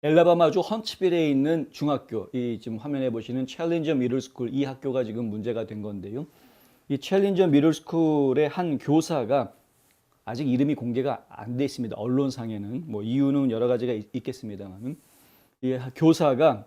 엘라바마주 헌츠빌에 있는 중학교, 이 지금 화면에 보시는 챌린저 미들스쿨, 이 학교가 지금 문제가 된 건데요. 이 챌린저 미들스쿨의 한 교사가 아직 이름이 공개가 안 돼 있습니다. 언론상에는 뭐 이유는 여러 가지가 있겠습니다만은 이 교사가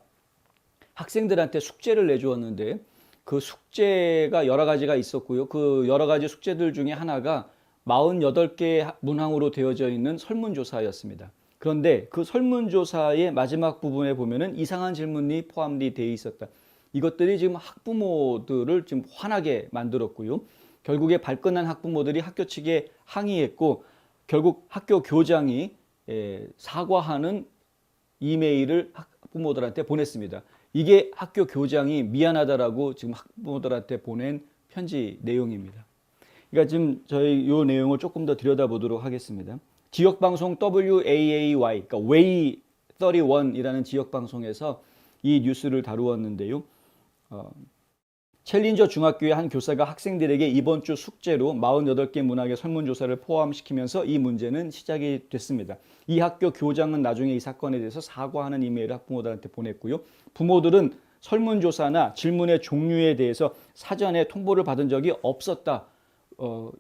학생들한테 숙제를 내주었는데 그 숙제가 여러 가지가 있었고요. 그 여러 가지 숙제들 중에 하나가 48개 문항으로 되어져 있는 설문조사였습니다. 그런데 그 설문조사의 마지막 부분에 보면은 이상한 질문이 포함되어 있었다. 이것들이 지금 학부모들을 지금 화나게 만들었고요. 결국에 발끈한 학부모들이 학교 측에 항의했고 결국 학교 교장이 사과하는 이메일을 학부모들한테 보냈습니다. 이게 학교 교장이 미안하다라고 지금 학부모들한테 보낸 편지 내용입니다. 그러니까 지금 저희 이 내용을 조금 더 들여다보도록 하겠습니다. 지역방송 WAAY, 그러니까 Way 31이라는 지역방송에서 이 뉴스를 다루었는데요. 챌린저 중학교의 한 교사가 학생들에게 이번 주 숙제로 48개 문항의 설문조사를 포함시키면서 이 문제는 시작이 됐습니다. 이 학교 교장은 나중에 이 사건에 대해서 사과하는 이메일을 학부모들한테 보냈고요. 부모들은 설문조사나 질문의 종류에 대해서 사전에 통보를 받은 적이 없었다.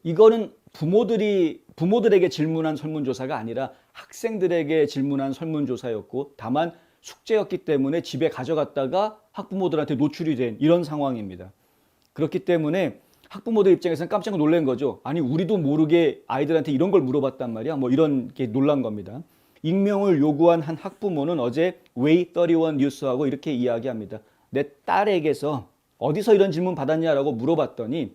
이거는 부모들에게 질문한 설문조사가 아니라 학생들에게 질문한 설문조사였고 다만 숙제였기 때문에 집에 가져갔다가 학부모들한테 노출이 된 이런 상황입니다. 그렇기 때문에 학부모들 입장에서는 깜짝 놀란 거죠. 아니 우리도 모르게 아이들한테 이런 걸 물어봤단 말이야. 뭐 이런 게 놀란 겁니다. 익명을 요구한 한 학부모는 어제 Way 31 뉴스하고 이렇게 이야기합니다. 내 딸에게서 어디서 이런 질문 받았냐라고 물어봤더니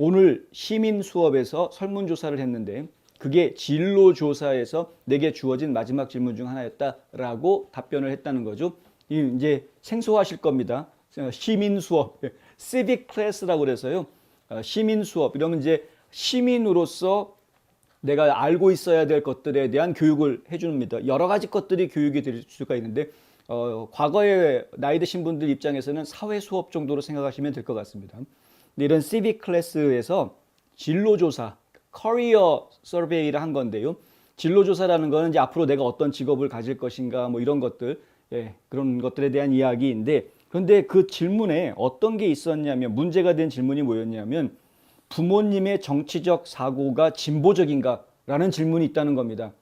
오늘 시민 수업에서 설문조사를 했는데 그게 진로조사에서 내게 주어진 마지막 질문 중 하나였다라고 답변을 했다는 거죠. 이제 생소하실 겁니다. 시민 수업, civic class라고 그래서요. 시민 수업 이러면 이제 시민으로서 내가 알고 있어야 될 것들에 대한 교육을 해줍니다. 여러 가지 것들이 교육이 될 수가 있는데 과거에 나이 드신 분들 입장에서는 사회 수업 정도로 생각하시면 될 것 같습니다. 근데 이런 civic class에서 진로조사, 커리어 서베이를 한 건데요. 진로조사라는 거는 이제 앞으로 내가 어떤 직업을 가질 것인가 뭐 이런 것들, 그런 것들에 대한 이야기인데 그런데 그 질문에 어떤 게 있었냐면 문제가 된 질문이 뭐였냐면 부모님의 정치적 사고가 진보적인가? 라는 질문이 있다는 겁니다.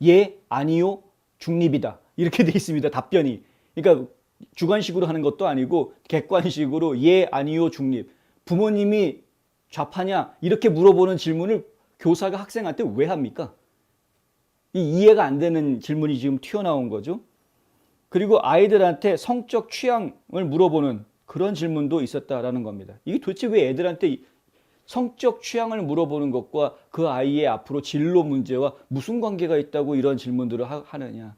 예, 아니요, 중립이다. 이렇게 돼 있습니다. 답변이. 그러니까 주관식으로 하는 것도 아니고 객관식으로 예, 아니요, 중립. 부모님이 좌파냐? 이렇게 물어보는 질문을 교사가 학생한테 왜 합니까? 이해가 안 되는 질문이 지금 튀어나온 거죠. 그리고 아이들한테 성적 취향을 물어보는 그런 질문도 있었다라는 겁니다. 이게 도대체 왜 애들한테 성적 취향을 물어보는 것과 그 아이의 앞으로 진로 문제와 무슨 관계가 있다고 이런 질문들을 하느냐.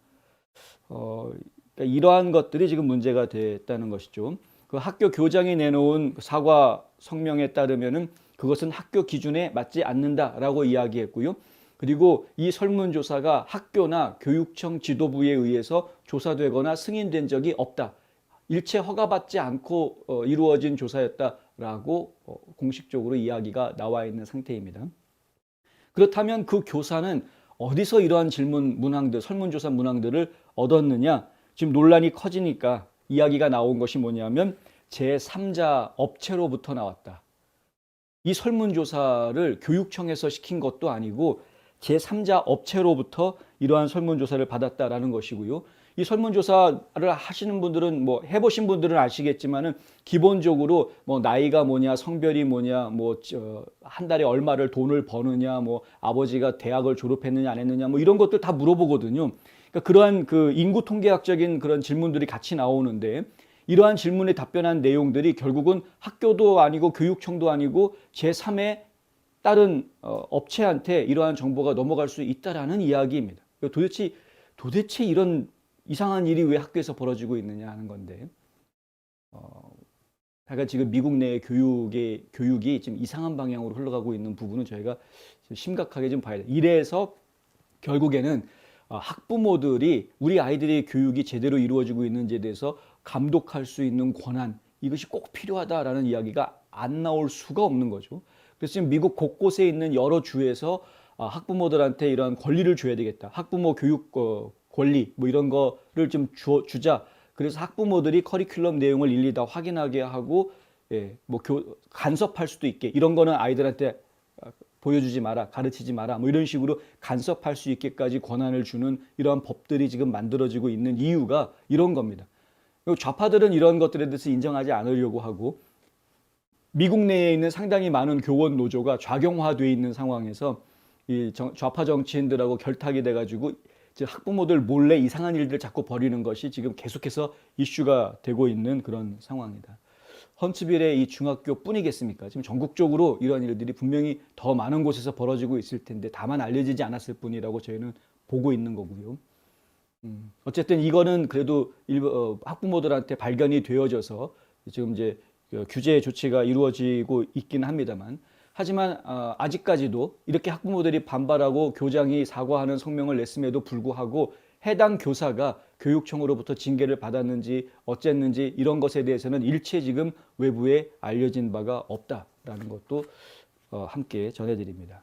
그러니까 이러한 것들이 지금 문제가 됐다는 것이죠. 그 학교 교장이 내놓은 사과 성명에 따르면은 그것은 학교 기준에 맞지 않는다라고 이야기했고요. 그리고 이 설문조사가 학교나 교육청 지도부에 의해서 조사되거나 승인된 적이 없다. 일체 허가받지 않고 이루어진 조사였다라고 공식적으로 이야기가 나와 있는 상태입니다. 그렇다면 그 교사는 어디서 이러한 질문 문항들, 설문조사 문항들을 얻었느냐? 지금 논란이 커지니까 이야기가 나온 것이 뭐냐면 제3자 업체로부터 나왔다. 이 설문조사를 교육청에서 시킨 것도 아니고 제3자 업체로부터 이러한 설문조사를 받았다라는 것이고요. 이 설문조사를 하시는 분들은 뭐 해보신 분들은 아시겠지만은 기본적으로 뭐 나이가 뭐냐, 성별이 뭐냐, 뭐 한 달에 얼마를 돈을 버느냐, 뭐 아버지가 대학을 졸업했느냐 안 했느냐, 뭐 이런 것들 다 물어보거든요. 그러니까 그러한 그 인구 통계학적인 그런 질문들이 같이 나오는데 이러한 질문에 답변한 내용들이 결국은 학교도 아니고 교육청도 아니고 제3의 다른 업체한테 이러한 정보가 넘어갈 수 있다라는 이야기입니다. 도대체 이런 이상한 일이 왜 학교에서 벌어지고 있느냐 하는 건데, 제가 지금 미국 내 교육이 지금 이상한 방향으로 흘러가고 있는 부분은 저희가 심각하게 좀 봐야 돼요. 이래서 결국에는 학부모들이 우리 아이들의 교육이 제대로 이루어지고 있는지에 대해서 감독할 수 있는 권한, 이것이 꼭 필요하다라는 이야기가 안 나올 수가 없는 거죠. 그래서 지금 미국 곳곳에 있는 여러 주에서 학부모들한테 이런 권리를 줘야 되겠다. 학부모 교육 권리 뭐 이런 거를 좀 주자. 그래서 학부모들이 커리큘럼 내용을 일일이 다 확인하게 하고 예, 뭐 간섭할 수도 있게 이런 거는 아이들한테 보여주지 마라, 가르치지 마라, 뭐 이런 식으로 간섭할 수 있게까지 권한을 주는 이러한 법들이 지금 만들어지고 있는 이유가 이런 겁니다. 그리고 좌파들은 이런 것들에 대해서 인정하지 않으려고 하고 미국 내에 있는 상당히 많은 교원 노조가 좌경화되어 있는 상황에서 이 좌파 정치인들하고 결탁이 돼가지고 학부모들 몰래 이상한 일들을 자꾸 벌이는 것이 지금 계속해서 이슈가 되고 있는 그런 상황이다. 헌츠빌의 이 중학교뿐이겠습니까? 지금 전국적으로 이런 일들이 분명히 더 많은 곳에서 벌어지고 있을 텐데 다만 알려지지 않았을 뿐이라고 저희는 보고 있는 거고요. 어쨌든 이거는 그래도 학부모들한테 발견이 되어져서 지금 이제 규제 조치가 이루어지고 있긴 합니다만 하지만 아직까지도 이렇게 학부모들이 반발하고 교장이 사과하는 성명을 냈음에도 불구하고 해당 교사가 교육청으로부터 징계를 받았는지 어쨌는지 이런 것에 대해서는 일체 지금 외부에 알려진 바가 없다라는 것도 함께 전해드립니다.